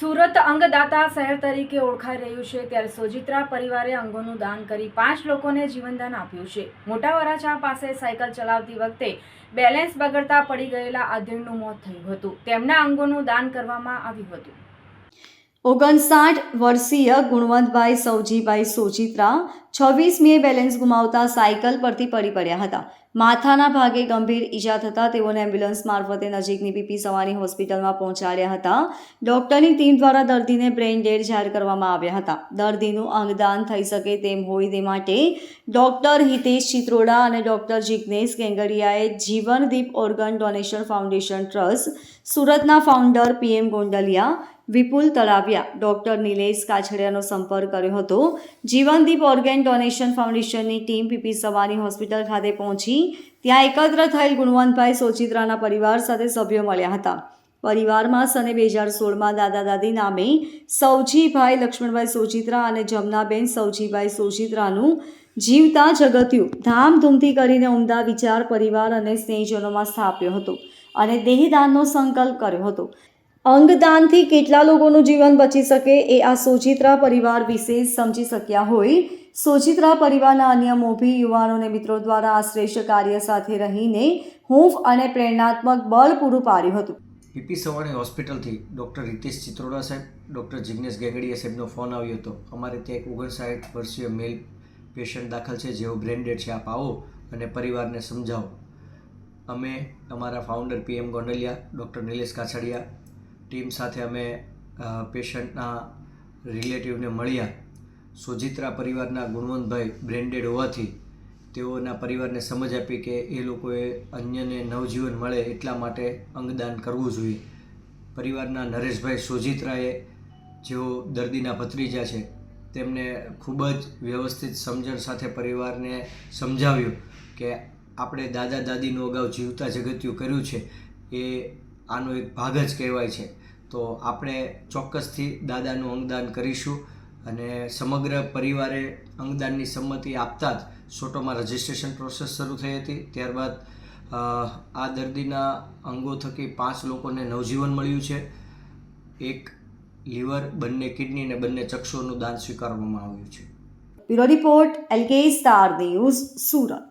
સુરત અંગદાતા શહેર તરીકે ઓળખાઈ રહ્યું છે ત્યારે સોજિત્રા પરિવારે અંગોનું દાન કરી 5 લોકોને જીવનદાન આપ્યું છે। મોટા વરાછા પાસે સાયકલ ચલાવતી વખતે બેલેન્સ બગડતા પડી ગયેલા આધેડનું મોત થયું હતું। તેમના અંગોનું દાન કરવામાં આવ્યું હતું। 59 વર્ષીય ગુણવંતભાઈ સૌજીભાઈ સોજિત્રા 26 મે બેલેન્સ ગુમાવતા સાયકલ પરથી પડી પડ્યા હતા। માથાના ભાગે ગંભીર ઈજા થતાં તેઓને એમ્બ્યુલન્સ મારફતે નજીકની પીપી સવાણી હોસ્પિટલમાં પહોંચાડ્યા હતા। ડોક્ટરની ટીમ દ્વારા દર્દીને બ્રેઇન ડેડ જાહેર કરવામાં આવ્યા હતા। દર્દીનું અંગદાન થઈ શકે તેમ હોય તે માટે ડોક્ટર હિતેશ ચિત્રોડા અને ડોક્ટર જિગ્નેશ ગેંગડિયાએ Jivandeep organ donation foundation trust, સુરતના founder PM Gondaliya, Vipul Talaviya, doctor Nilesh કાછડિયાનો સંપર્ક કર્યો હતો। જીવનદીપ ઓર્ગન ડોનેશન ફાઉન્ડેશનની ટીમ પીપી સવાણી હોસ્પિટલ ખાતે પહોંચી ત્યાં એકત્ર થયેલ ગુણવંતભાઈ સોજિત્રાના પરિવાર સાથે સભ્યો મળ્યા હતા। પરિવારમાં સને 2016માં દાદા દાદી નામે સૌજીભાઈ લક્ષ્મણભાઈ સોજિત્રા અને જમનાબેન સૌજીભાઈ સોજિત્રાનું જીવતા જગત્યું ધામધૂમથી કરીને ઉમદા વિચાર પરિવાર અને સ્નેહીજનોમાં સ્થાપ્યો હતો અને દેહદાનનો સંકલ્પ કર્યો હતો। અંગદાનથી કેટલા લોકોનું જીવન બચી શકે એ આ સોજિત્રા પરિવાર વિશે સમજી શક્યા હોય। સોજિત્રા પરિવારના અન્ય મોભી યુવાનો અને મિત્રો દ્વારા આ શ્રેષ્ઠ કાર્ય સાથે રહીને હૂંફ અને પ્રેરણાત્મક બળ પૂરું પાડ્યું હતું। પીપી સવાણી હોસ્પિટલથી ડૉક્ટર હિતેશ ચિત્રોડા સાહેબ, ડૉક્ટર જિગ્નેશ ગેંગડિયા સાહેબનો ફોન આવ્યો હતો। અમારે ત્યાં એક 59 વર્ષીય મેલ પેશન્ટ દાખલ છે, જેઓ બ્રેન ડેડ છે, આપ આવો અને પરિવારને સમજાવો। અમે અમારા founder PM Gondaliya, doctor Nilesh Kachhadiya team સાથે અમે પેશન્ટના રિલેટિવને મળ્યા। સોજિત્રા પરિવારના ગુણવંતભાઈ બ્રેન્ડેડ હોવાથી તેઓના પરિવારને સમજ આપી કે એ લોકોએ અન્યને નવજીવન મળે એટલા માટે અંગદાન કરવું જોઈએ। પરિવારના નરેશભાઈ સોજિત્રાએ, જેઓ દર્દીના ભત્રીજા છે, તેમને ખૂબ જ વ્યવસ્થિત સમજણ સાથે પરિવારને સમજાવ્યું કે આપણે દાદા દાદીનું અગાઉ જીવતા જગત્યું કર્યું છે, એ આનો એક ભાગ જ કહેવાય છે, તો આપણે ચોક્કસથી દાદાનું અંગદાન કરીશું। અને સમગ્ર પરિવારે અંગદાનની સંમતિ આપતા જ સોટોમાં રજિસ્ટ્રેશન પ્રોસેસ શરૂ થઈ હતી। ત્યારબાદ આ દર્દીના અંગો થકી 5 લોકોને નવજીવન મળ્યું છે। એક લીવર, બંને કિડની અને બંને ચક્ષુઓનું દાન સ્વીકારવામાં આવ્યું છે। Bureau report LK star news, Surat.